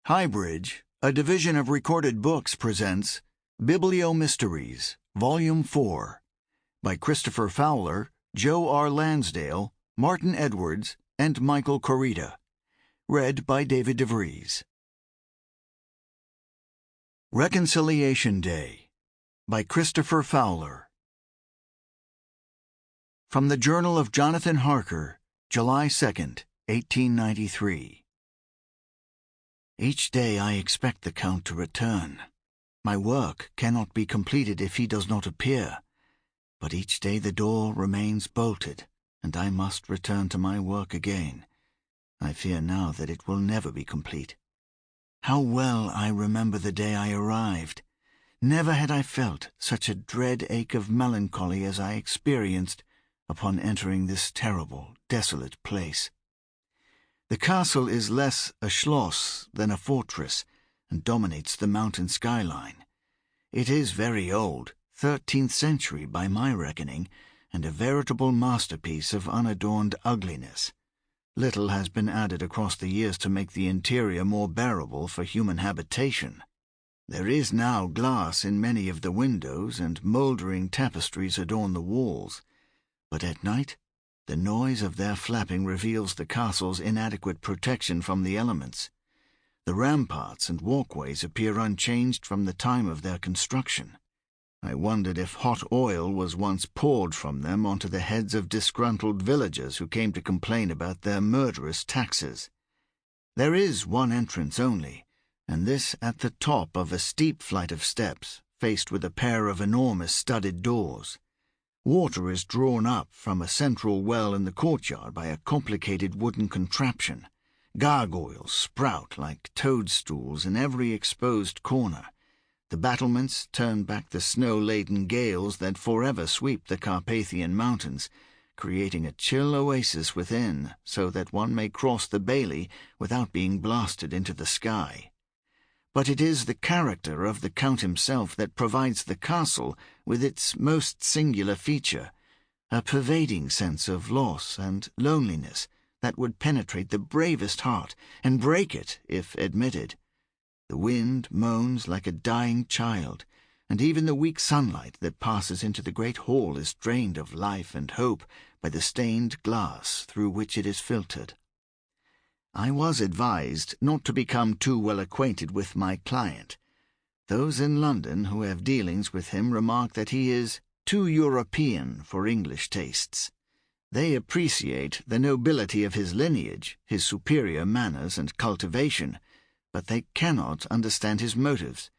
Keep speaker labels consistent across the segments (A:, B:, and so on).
A: HighBridge, a division of Recorded Books, presents Bibliomysteries Volume 4 by Christopher Fowler, Joe R. Lansdale, Martin Edwards, and Michael Koryta. Read by David Vries. Reconciliation Day by Christopher Fowler. From the Journal of Jonathan Harker, July 2nd, 1893. Each day I expect the Count to return. My work cannot be completed if he does not appear. But each day the door remains bolted, and I must return to my work again. I fear now that it will never be complete. How well I remember the day I arrived. Never had I felt such a dread ache of melancholy as I experienced upon entering this terrible, desolate place. The castle is less a schloss than a fortress, and dominates the mountain skyline. It is very old, 13th century by my reckoning, and a veritable masterpiece of unadorned ugliness. Little has been added across the years to make the interior more bearable for human habitation. There is now glass in many of the windows, and mouldering tapestries adorn the walls. But at night, the noise of their flapping reveals the castle's inadequate protection from the elements. The ramparts and walkways appear unchanged from the time of their construction. I wondered if hot oil was once poured from them onto the heads of disgruntled villagers who came to complain about their murderous taxes. There is one entrance only, and this at the top of a steep flight of steps, faced with a pair of enormous studded doors. Water is drawn up from a central well in the courtyard by a complicated wooden contraption. Gargoyles sprout like toadstools in every exposed corner. The battlements turn back the snow-laden gales that forever sweep the Carpathian mountains, creating a chill oasis within so that one may cross the Bailey without being blasted into the sky. But it is the character of the Count himself that provides the castle with its most singular feature, a pervading sense of loss and loneliness that would penetrate the bravest heart and break it if admitted. The wind moans like a dying child, and even the weak sunlight that passes into the great hall is drained of life and hope by the stained glass through which it is filtered. I was advised not to become too well acquainted with my client. Those in London who have dealings with him remark that he is too European for English tastes. They appreciate the nobility of his lineage, his superior manners and cultivation, but they cannot understand his motives,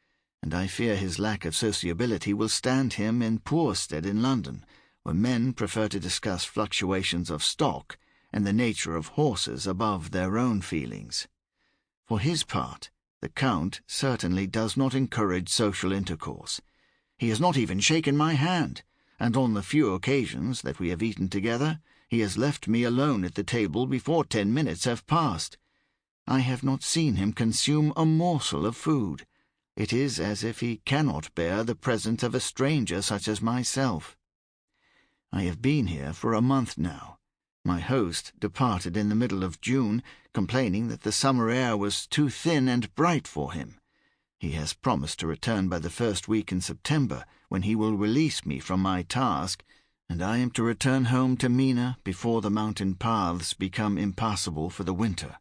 A: and I fear his lack of sociability will stand him in poor stead in London, where men prefer to discuss fluctuations of stock and the nature of horses above their own feelings. For his part, the Count certainly does not encourage social intercourse. He has not even shaken my hand, and on the few occasions that we have eaten together, he has left me alone at the table before 10 minutes have passed. I have not seen him consume a morsel of food. It is as if he cannot bear the presence of a stranger such as myself. I have been here for a month now. My host departed in the middle of June, complaining that the summer air was too thin and bright for him. He has promised to return by the first week in September, when he will release me from my task, and I am to return home to Mina before the mountain paths become impassable for the winter.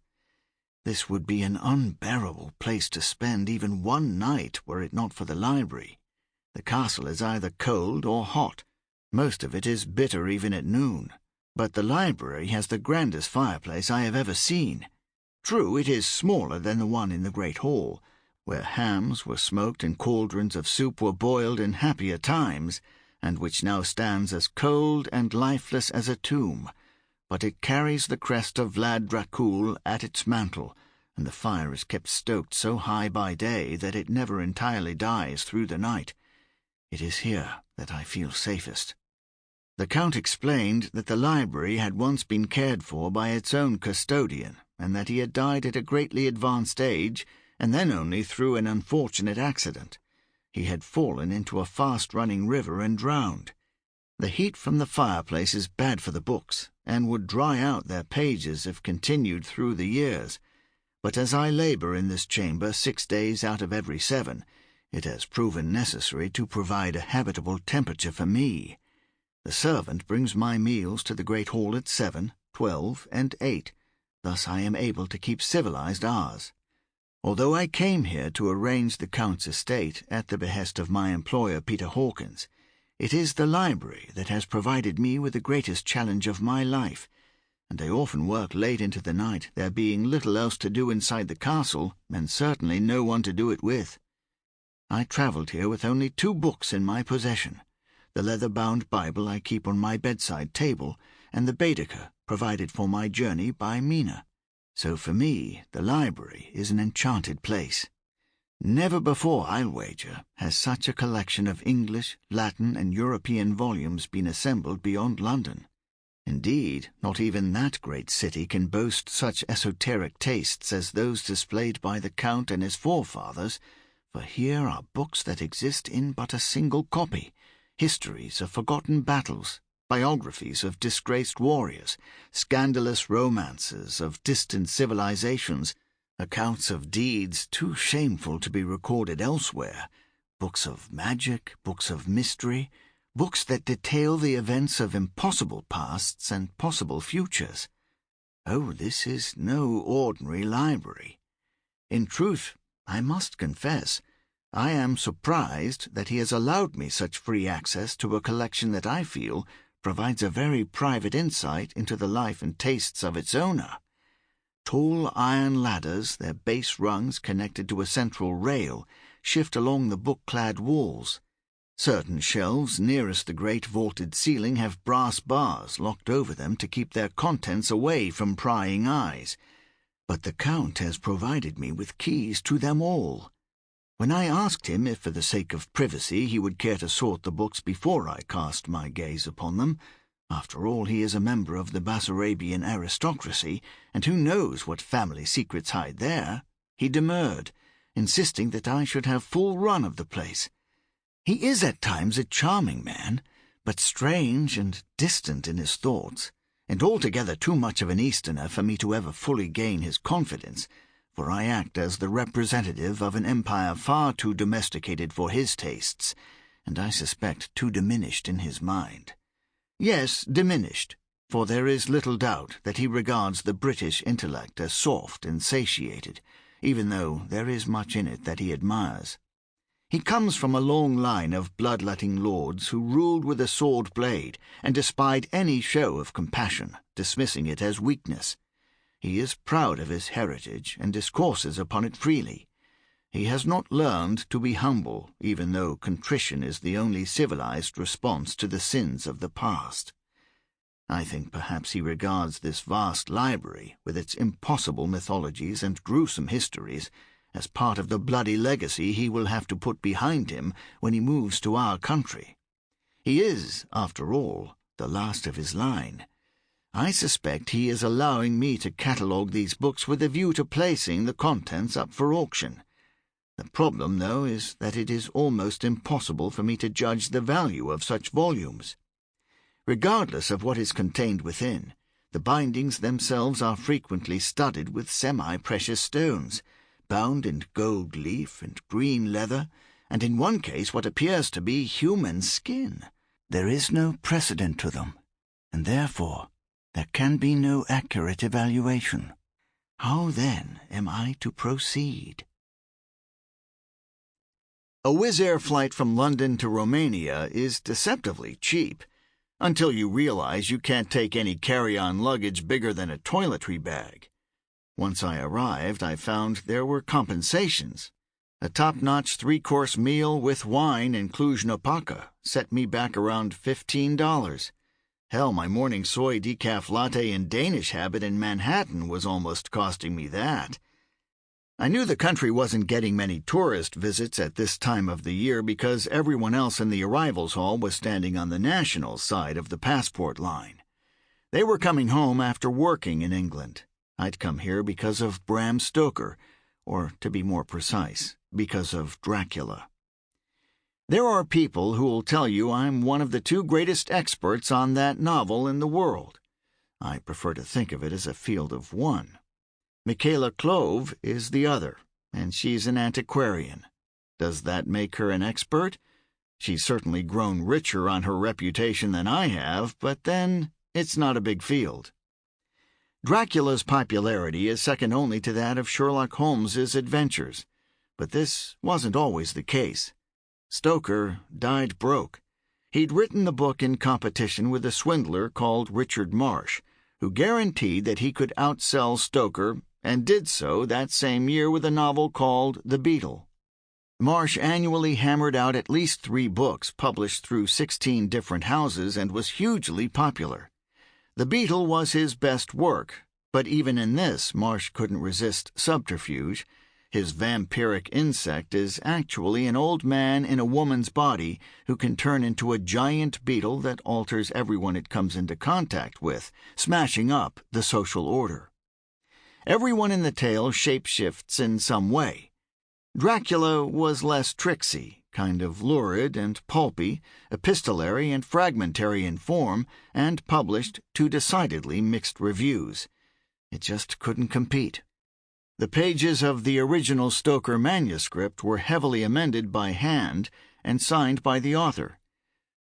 A: This would be an unbearable place to spend even one night were it not for the library. The castle is either cold or hot. Most of it is bitter even at noon. But the library has the grandest fireplace I have ever seen. True, it is smaller than the one in the great hall, where hams were smoked and cauldrons of soup were boiled in happier times, and which now stands as cold and lifeless as a tomb. But it carries the crest of Vlad Dracul at its mantle, and the fire is kept stoked so high by day that it never entirely dies through the night. It is here that I feel safest. The Count explained that the library had once been cared for by its own custodian, and that he had died at a greatly advanced age, and then only through an unfortunate accident. He had fallen into a fast-running river and drowned. The heat from the fireplace is bad for the books, and would dry out their pages if continued through the years. but as I labor in this chamber 6 days out of every 7, it has proven necessary to provide a habitable temperature for me. The servant brings my meals to the great hall at 7, 12, and 8. Thus I am able to keep civilized hours. Although I came here to arrange the Count's estate at the behest of my employer Peter Hawkins, it is the library that has provided me with the greatest challenge of my life, and I often work late into the night, there being little else to do inside the castle, and certainly no one to do it with. I travelled here with only 2 books in my possession, the leather-bound Bible I keep on my bedside table, and the Baedeker, provided for my journey by Mina. So for me, the library is an enchanted place. Never before, I'll wager, has such a collection of English, Latin, and European volumes been assembled beyond London. Indeed, not even that great city can boast such esoteric tastes as those displayed by the Count and his forefathers, for here are books that exist in but a single copy, histories of forgotten battles, biographies of disgraced warriors, scandalous romances of distant civilizations, accounts of deeds too shameful to be recorded elsewhere, books of magic, books of mystery, books that detail the events of impossible pasts and possible futures. Oh, this is no ordinary library. In truth, I must confess, I am surprised that he has allowed me such free access to a collection that I feel provides a very private insight into the life and tastes of its owner. Tall iron ladders, their base rungs connected to a central rail, shift along the book-clad walls. Certain shelves nearest the great vaulted ceiling have brass bars locked over them to keep their contents away from prying eyes, but the Count has provided me with keys to them all. When I asked him if for the sake of privacy he would care to sort the books before I cast my gaze upon them, after all he is a member of the Bessarabian aristocracy, and who knows what family secrets hide there, he demurred, insisting that I should have full run of the place. He is at times a charming man, but strange and distant in his thoughts, and altogether too much of an Easterner for me to ever fully gain his confidence, for I act as the representative of an empire far too domesticated for his tastes, and I suspect too diminished in his mind. Yes, diminished, for there is little doubt that he regards the British intellect as soft and satiated, even though there is much in it that he admires. He comes from a long line of bloodletting lords who ruled with a sword blade and despied any show of compassion, dismissing it as weakness. He is proud of his heritage and discourses upon it freely. He has not learned to be humble, even though contrition is the only civilized response to the sins of the past. I think perhaps he regards this vast library, with its impossible mythologies and gruesome histories, as part of the bloody legacy he will have to put behind him when he moves to our country. He is, after all, the last of his line. I suspect he is allowing me to catalogue these books with a view to placing the contents up for auction. The problem, though, is that it is almost impossible for me to judge the value of such volumes. Regardless of what is contained within, the bindings themselves are frequently studded with semi-precious stones, bound in gold leaf and green leather, and in one case what appears to be human skin. There is no precedent to them, and therefore there can be no accurate evaluation. How, then, am I to proceed? A Wizz Air flight from London to Romania is deceptively cheap, until you realize you can't take any carry-on luggage bigger than a toiletry bag. Once I arrived, I found there were compensations. A top-notch 3-course meal with wine in Cluj-Napoca set me back around $15. Hell, my morning soy decaf latte in Danish habit in Manhattan was almost costing me that. I knew the country wasn't getting many tourist visits at this time of the year because everyone else in the arrivals hall was standing on the national side of the passport line. They were coming home after working in England. I'd come here because of Bram Stoker, or, to be more precise, because of Dracula. There are people who will tell you I'm one of the 2 greatest experts on that novel in the world. I prefer to think of it as a field of one. Michaela Clove is the other, and she's an antiquarian. Does that make her an expert? She's certainly grown richer on her reputation than I have, but then it's not a big field. Dracula's popularity is second only to that of Sherlock Holmes's adventures, but this wasn't always the case. Stoker died broke. He'd written the book in competition with a swindler called Richard Marsh, who guaranteed that he could outsell Stoker, and did so that same year with a novel called The Beetle. Marsh annually hammered out at least 3 books published through 16 different houses and was hugely popular. The Beetle was his best work, but even in this Marsh couldn't resist subterfuge. His vampiric insect is actually an old man in a woman's body who can turn into a giant beetle that alters everyone it comes into contact with, smashing up the social order. Everyone in the tale shapeshifts in some way. Dracula was less tricksy, kind of lurid and pulpy, epistolary and fragmentary in form, and published 2 decidedly mixed reviews. It just couldn't compete. The pages of the original Stoker manuscript were heavily amended by hand and signed by the author.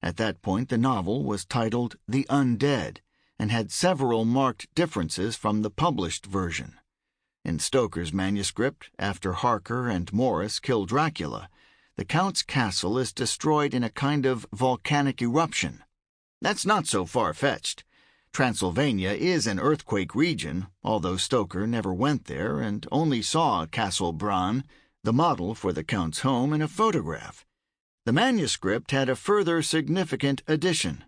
A: At that point, the novel was titled The Undead and had several marked differences from the published version. In Stoker's manuscript, after Harker and Morris kill Dracula, the Count's castle is destroyed in a kind of volcanic eruption. That's not so far-fetched. Transylvania is an earthquake region, although Stoker never went there and only saw Castle Bran, the model for the Count's home, in a photograph. The manuscript had a further significant addition,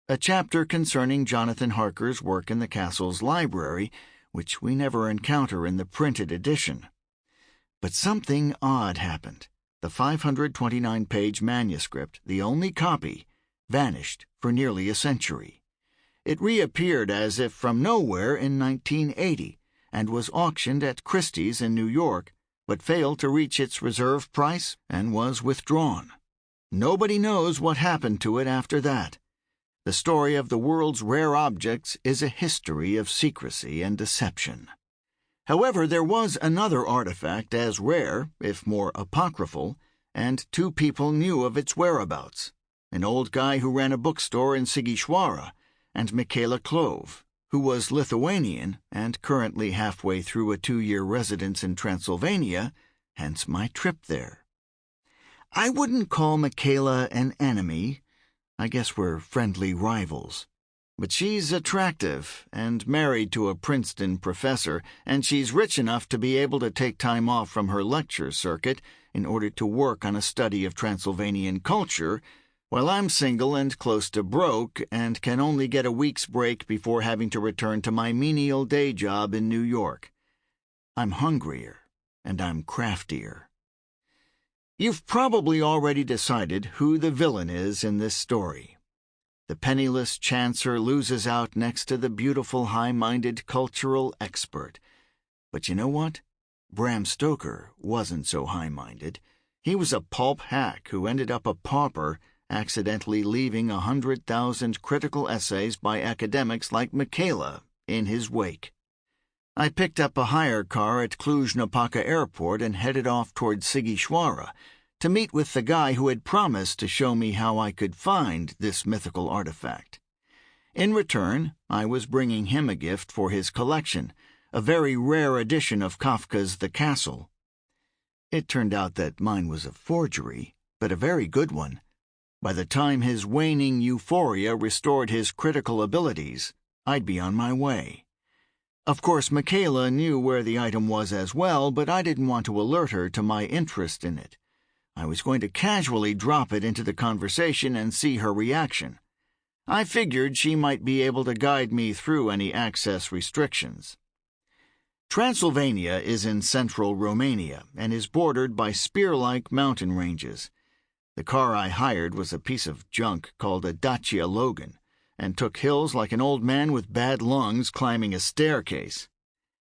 A: a chapter concerning Jonathan Harker's work in the castle's library, which we never encounter in the printed edition. But something odd happened. The 529-page manuscript, the only copy, vanished for nearly a century. It reappeared as if from nowhere in 1980 and was auctioned at Christie's in New York, but failed to reach its reserve price and was withdrawn. Nobody knows what happened to it after that. The story of the world's rare objects is a history of secrecy and deception. However, there was another artifact as rare, if more apocryphal, and 2 people knew of its whereabouts: an old guy who ran a bookstore in Sigishwara, and Michaela Clove, who was Lithuanian and currently halfway through a 2-year residence in Transylvania, hence my trip there. I wouldn't call Michaela an enemy. I guess we're friendly rivals. But she's attractive and married to a Princeton professor, and she's rich enough to be able to take time off from her lecture circuit in order to work on a study of Transylvanian culture, while I'm single and close to broke and can only get a week's break before having to return to my menial day job in New York. I'm hungrier, and I'm craftier. You've probably already decided who the villain is in this story. The penniless chancer loses out next to the beautiful, high-minded cultural expert. But you know what? Bram Stoker wasn't so high-minded. He was a pulp hack who ended up a pauper, accidentally leaving 100,000 critical essays by academics like Michaela in his wake. I picked up a hire car at Cluj-Napoca Airport and headed off toward Sigishwara to meet with the guy who had promised to show me how I could find this mythical artifact. In return, I was bringing him a gift for his collection, a very rare edition of Kafka's The Castle. It turned out that mine was a forgery, but a very good one. By the time his waning euphoria restored his critical abilities, I'd be on my way. Of course, Michaela knew where the item was as well, but I didn't want to alert her to my interest in it. I was going to casually drop it into the conversation and see her reaction. I figured she might be able to guide me through any access restrictions. Transylvania is in central Romania and is bordered by spear-like mountain ranges. The car I hired was a piece of junk called a Dacia Logan, and took hills like an old man with bad lungs climbing a staircase.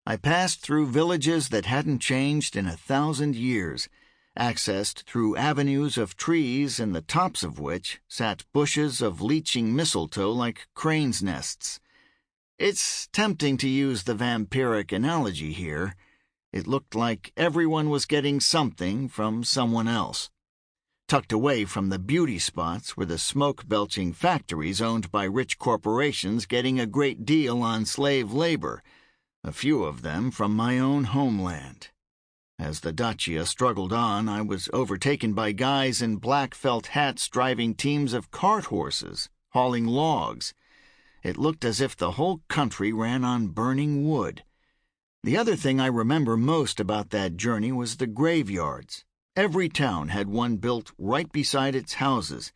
A: I passed through villages that hadn't changed in 1,000 years, accessed through avenues of trees in the tops of which sat bushes of leaching mistletoe like cranes' nests. It's tempting to use the vampiric analogy here. It looked like everyone was getting something from someone else. Tucked away from the beauty spots were the smoke-belching factories owned by rich corporations getting a great deal on slave labor, a few of them from my own homeland. As the Dacia struggled on, I was overtaken by guys in black felt hats driving teams of cart horses, hauling logs. It looked as if the whole country ran on burning wood. The other thing I remember most about that journey was the graveyards. Every town had one built right beside its houses,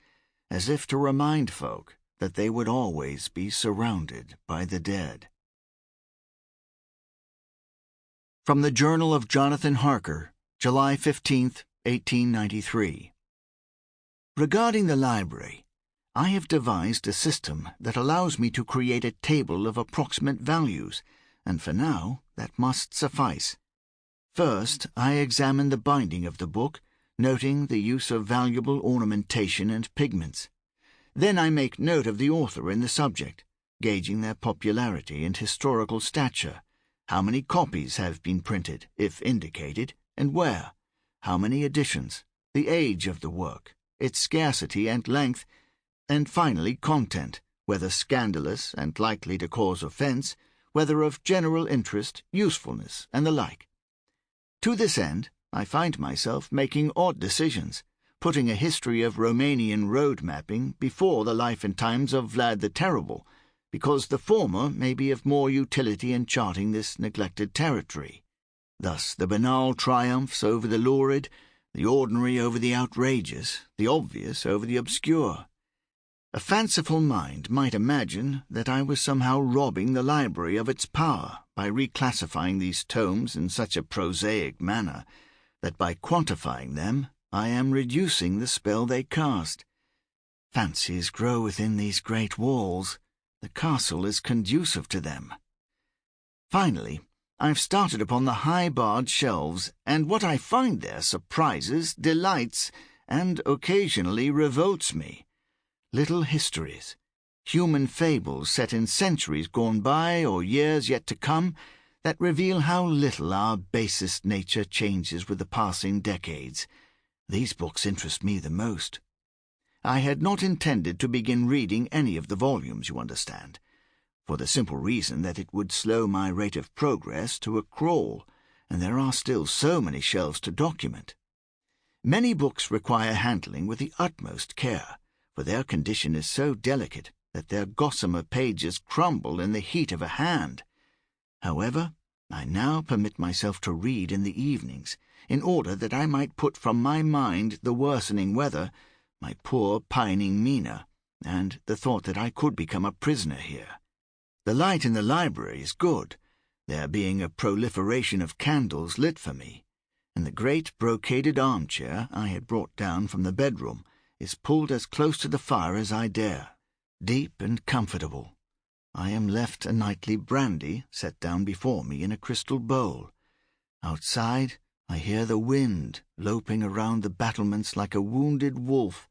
A: as if to remind folk that they would always be surrounded by the dead. From the Journal of Jonathan Harker, July 15, 1893. Regarding the library, I have devised a system that allows me to create a table of approximate values, and for now that must suffice. First, I examine the binding of the book, noting the use of valuable ornamentation and pigments. Then I make note of the author and the subject, gauging their popularity and historical stature. How many copies have been printed, if indicated, and where? How many editions? The age of the work, its scarcity and length, and finally content, whether scandalous and likely to cause offence, whether of general interest, usefulness, and the like. To this end, I find myself making odd decisions, putting a history of Romanian road mapping before the life and times of Vlad the Terrible, because the former may be of more utility in charting this neglected territory. Thus the banal triumphs over the lurid, the ordinary over the outrageous, the obvious over the obscure. A fanciful mind might imagine that I was somehow robbing the library of its power by reclassifying these tomes in such a prosaic manner that by quantifying them I am reducing the spell they cast. Fancies grow within these great walls. The castle is conducive to them. Finally, I've started upon the high-barred shelves, and what I find there surprises, delights, and occasionally revolts me. Little histories, human fables set in centuries gone by or years yet to come, that reveal how little our basest nature changes with the passing decades. These books interest me the most. I had not intended to begin reading any of the volumes, you understand, for the simple reason that it would slow my rate of progress to a crawl, and there are still so many shelves to document. Many books require handling with the utmost care, for their condition is so delicate that their gossamer pages crumble in the heat of a hand. However, I now permit myself to read in the evenings, in order that I might put from my mind the worsening weather, my poor pining Mina, and the thought that I could become a prisoner here. The light in the library is good, there being a proliferation of candles lit for me, and the great brocaded armchair I had brought down from the bedroom is pulled as close to the fire as I dare, deep and comfortable. I am left a nightly brandy set down before me in a crystal bowl. Outside, I hear the wind loping around the battlements like a wounded wolf,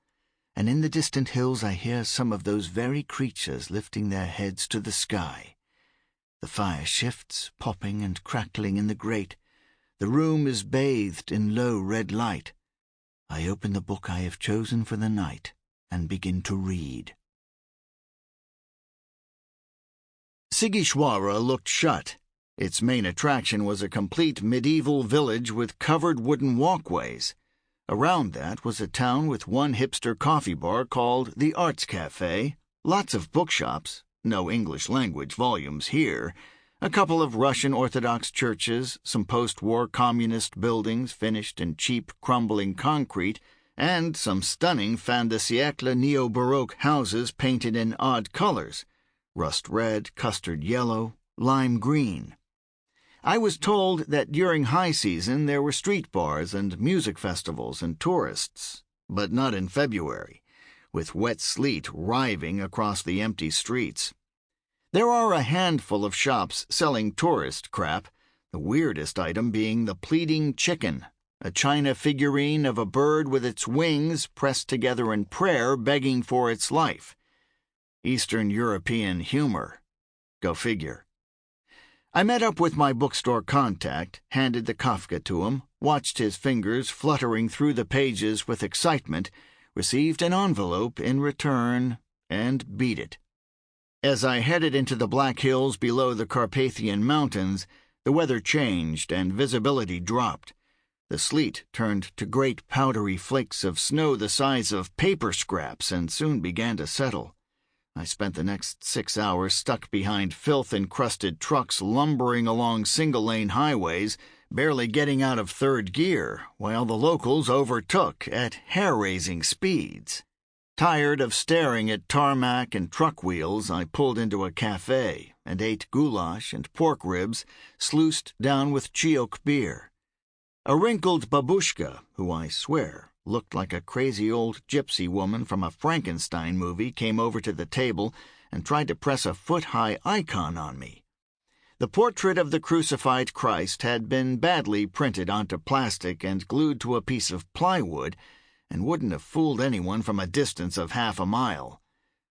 A: and in the distant hills I hear some of those very creatures lifting their heads to the sky. The fire shifts, popping and crackling in the grate. The room is bathed in low red light. I open the book I have chosen for the night and begin to read. Sigishwara looked shut. Its main attraction was a complete medieval village with covered wooden walkways. Around that was a town with one hipster coffee bar called the Arts Cafe, lots of bookshops, no English language volumes here, a couple of Russian Orthodox churches, some post-war communist buildings finished in cheap, crumbling concrete, and some stunning fin de siècle neo-Baroque houses painted in odd colors, rust red, custard yellow, lime green. I was told that during high season there were street bars and music festivals and tourists, but not in February, with wet sleet riving across the empty streets. There are a handful of shops selling tourist crap, the weirdest item being the pleading chicken, a china figurine of a bird with its wings pressed together in prayer begging for its life. Eastern European humor. Go figure. I met up with my bookstore contact, handed the Kafka to him, watched his fingers fluttering through the pages with excitement, received an envelope in return, and beat it. As I headed into the Black Hills below the Carpathian Mountains, the weather changed and visibility dropped. The sleet turned to great powdery flakes of snow the size of paper scraps and soon began to settle. I spent the next 6 hours stuck behind filth-encrusted trucks lumbering along single-lane highways, barely getting out of third gear, while the locals overtook at hair-raising speeds. Tired of staring at tarmac and truck wheels, I pulled into a cafe and ate goulash and pork ribs sluiced down with Chiok beer. A wrinkled babushka, who I swear looked like a crazy old gypsy woman from a Frankenstein movie, came over to the table and tried to press a foot-high icon on me. The portrait of the crucified Christ had been badly printed onto plastic and glued to a piece of plywood, and wouldn't have fooled anyone from a distance of half a mile.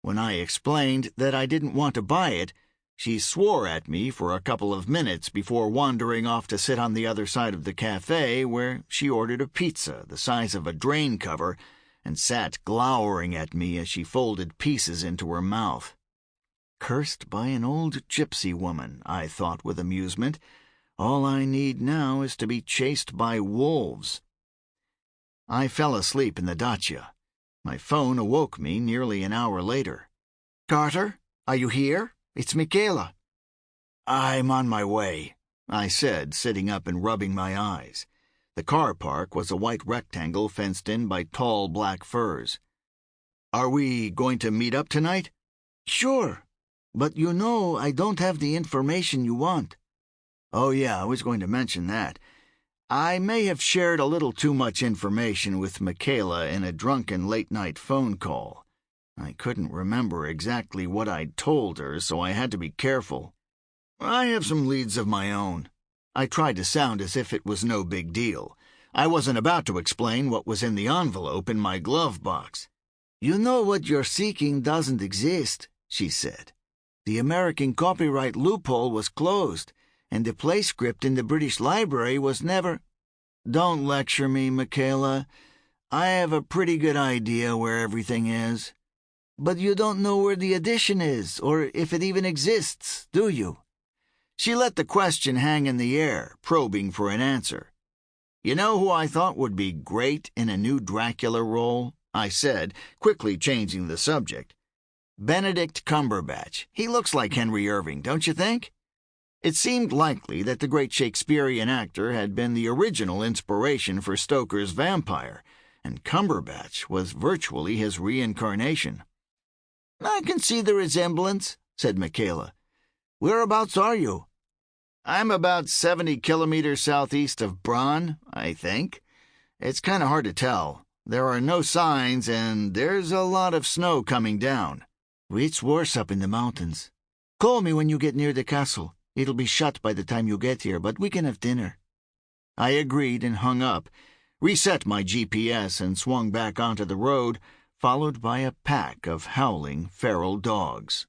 A: When I explained that I didn't want to buy it, she swore at me for a couple of minutes before wandering off to sit on the other side of the cafe, where she ordered a pizza the size of a drain cover and sat glowering at me as she folded pieces into her mouth. Cursed by an old gypsy woman, I thought with amusement. All I need now is to be chased by wolves. I fell asleep in the dacha. My phone awoke me nearly an hour later. "Carter, are you here? It's Michaela." "I'm on my way," I said, sitting up and rubbing my eyes. The car park was a white rectangle fenced in by tall black firs. "Are we going to meet up tonight?" "Sure. But you know I don't have the information you want." "Oh yeah, I was going to mention that. I may have shared a little too much information with Michaela in a drunken late-night phone call. I couldn't remember exactly what I'd told her, so I had to be careful. I have some leads of my own." I tried to sound as if it was no big deal. I wasn't about to explain what was in the envelope in my glove box. "You know what you're seeking doesn't exist," she said. "The American copyright loophole was closed, and the play script in the British Library was never—" "Don't lecture me, Michaela. I have a pretty good idea where everything is." "But you don't know where the edition is, or if it even exists, do you?" She let the question hang in the air, probing for an answer. "You know who I thought would be great in a new Dracula role?" I said, quickly changing the subject. "Benedict Cumberbatch. He looks like Henry Irving, don't you think?" It seemed likely that the great Shakespearean actor had been the original inspiration for Stoker's vampire, and Cumberbatch was virtually his reincarnation. "I can see the resemblance," said Michaela. "Whereabouts are you?" "I'm about 70 kilometers southeast of Brann, I think. It's kind of hard to tell. There are no signs, and there's a lot of snow coming down." "It's worse up in the mountains. Call me when you get near the castle. It'll be shut by the time you get here, but we can have dinner." I agreed and hung up, reset my GPS, and swung back onto the road, followed by a pack of howling feral dogs.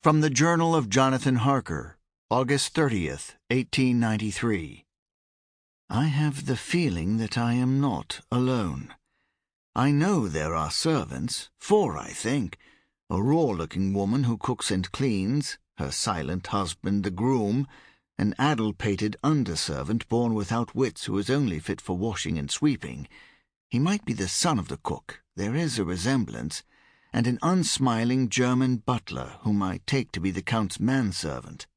A: From the Journal of Jonathan Harker, August 30th, 1893. I have the feeling that I am not alone. I know there are servants, 4, I think, a raw-looking woman who cooks and cleans, her silent husband the groom, an addle-pated underservant born without wits who is only fit for washing and sweeping. He might be the son of the cook, there is a resemblance, and an unsmiling German butler whom I take to be the Count's manservant.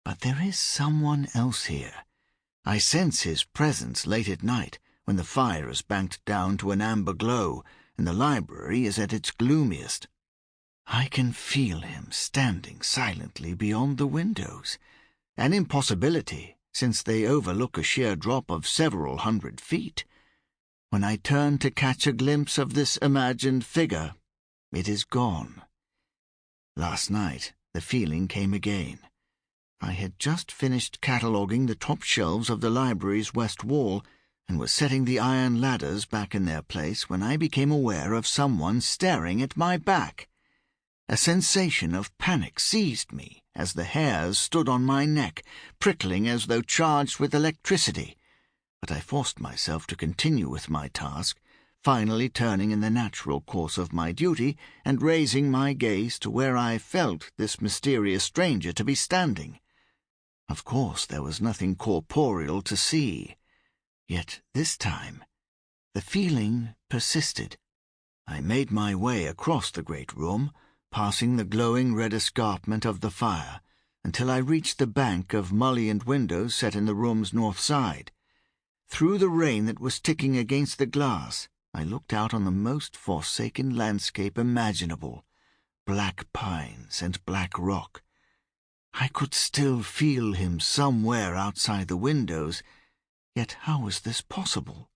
A: But there is someone else here. I sense his presence late at night, when the fire is banked down to an amber glow, and the library is at its gloomiest. I can feel him standing silently beyond the windows, an impossibility, since they overlook a sheer drop of several hundred feet. When I turn to catch a glimpse of this imagined figure, it is gone. Last night the feeling came again. I had just finished cataloguing the top shelves of the library's west wall, and was setting the iron ladders back in their place when I became aware of someone staring at my back. A sensation of panic seized me as the hairs stood on my neck, prickling as though charged with electricity. But I forced myself to continue with my task, finally turning in the natural course of my duty and raising my gaze to where I felt this mysterious stranger to be standing. Of course, there was nothing corporeal to see. Yet this time, the feeling persisted. I made my way across the great room, passing the glowing red escarpment of the fire, until I reached the bank of mullioned windows set in the room's north side. Through the rain that was ticking against the glass, I looked out on the most forsaken landscape imaginable, black pines and black rock. I could still feel him somewhere outside the windows, yet how was this possible?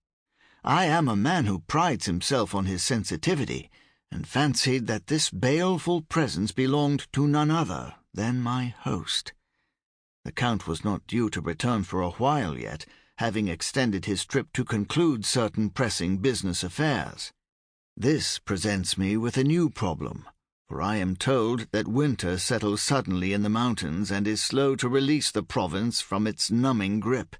A: I am a man who prides himself on his sensitivity, and fancied that this baleful presence belonged to none other than my host. The Count was not due to return for a while yet, having extended his trip to conclude certain pressing business affairs. This presents me with a new problem, for I am told that winter settles suddenly in the mountains and is slow to release the province from its numbing grip.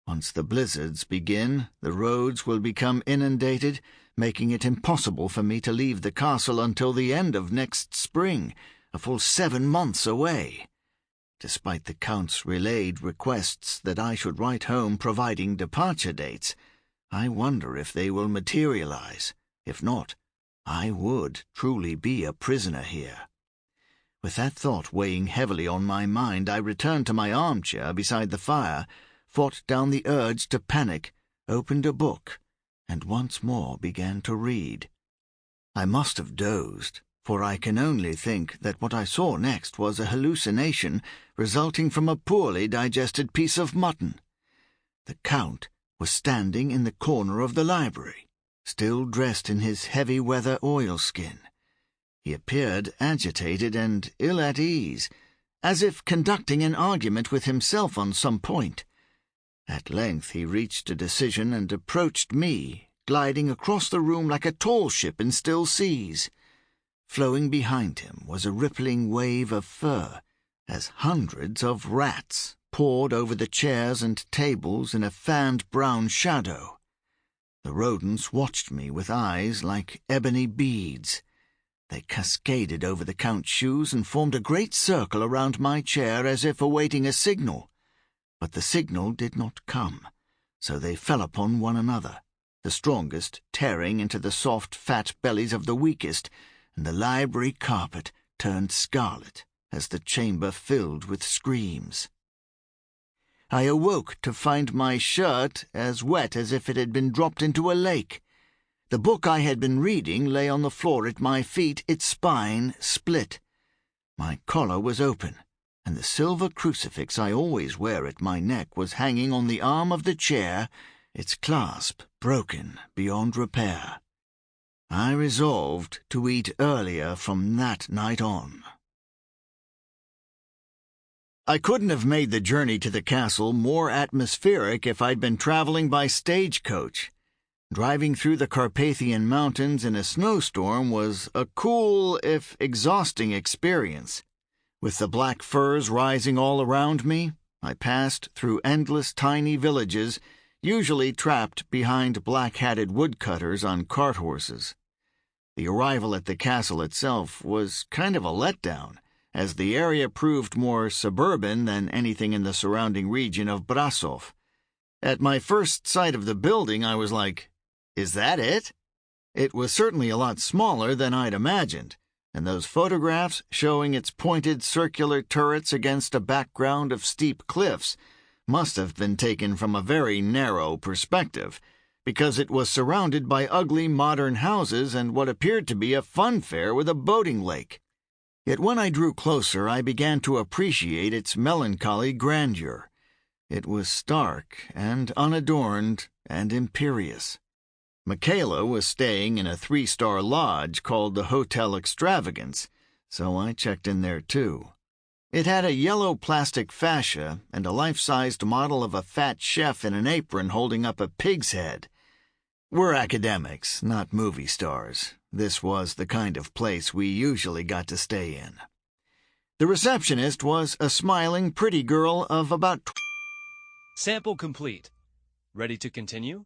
A: Once the blizzards begin, the roads will become inundated, making it impossible for me to leave the castle until the end of next spring, a full 7 months away. Despite the Count's relayed requests that I should write home providing departure dates, I wonder if they will materialize. If not, I would truly be a prisoner here. With that thought weighing heavily on my mind, I returned to my armchair beside the fire, fought down the urge to panic, opened a book, and once more began to read. I must have dozed, for I can only think that what I saw next was a hallucination resulting from a poorly digested piece of mutton. The Count was standing in the corner of the library, still dressed in his heavy weather oilskin. He appeared agitated and ill at ease, as if conducting an argument with himself on some point. At length he reached a decision and approached me, gliding across the room like a tall ship in still seas. Flowing behind him was a rippling wave of fur, as hundreds of rats poured over the chairs and tables in a fanned brown shadow. The rodents watched me with eyes like ebony beads. They cascaded over the Count's shoes and formed a great circle around my chair as if awaiting a signal. But the signal did not come, so they fell upon one another, the strongest tearing into the soft, fat bellies of the weakest, and the library carpet turned scarlet as the chamber filled with screams. I awoke to find my shirt as wet as if it had been dropped into a lake. The book I had been reading lay on the floor at my feet, its spine split. My collar was open, and the silver crucifix I always wear at my neck was hanging on the arm of the chair, its clasp broken beyond repair. I resolved to eat earlier from that night on. I couldn't have made the journey to the castle more atmospheric if I'd been traveling by stagecoach. Driving through the Carpathian Mountains in a snowstorm was a cool, if exhausting, experience. With the black firs rising all around me, I passed through endless tiny villages, usually trapped behind black-hatted woodcutters on cart horses. The arrival at the castle itself was kind of a letdown, as the area proved more suburban than anything in the surrounding region of Brasov. At my first sight of the building, I was like, "Is that it?" It was certainly a lot smaller than I'd imagined, and those photographs showing its pointed circular turrets against a background of steep cliffs must have been taken from a very narrow perspective, because it was surrounded by ugly modern houses and what appeared to be a fun fair with a boating lake. Yet when I drew closer, I began to appreciate its melancholy grandeur. It was stark and unadorned and imperious. Michaela was staying in a 3-star lodge called the Hotel Extravagance, so I checked in there too. It had a yellow plastic fascia and a life-sized model of a fat chef in an apron holding up a pig's head. We're academics, not movie stars, This was the kind of place we usually got to stay in. The receptionist was a smiling, pretty girl of about
B: Sample complete. Ready to continue?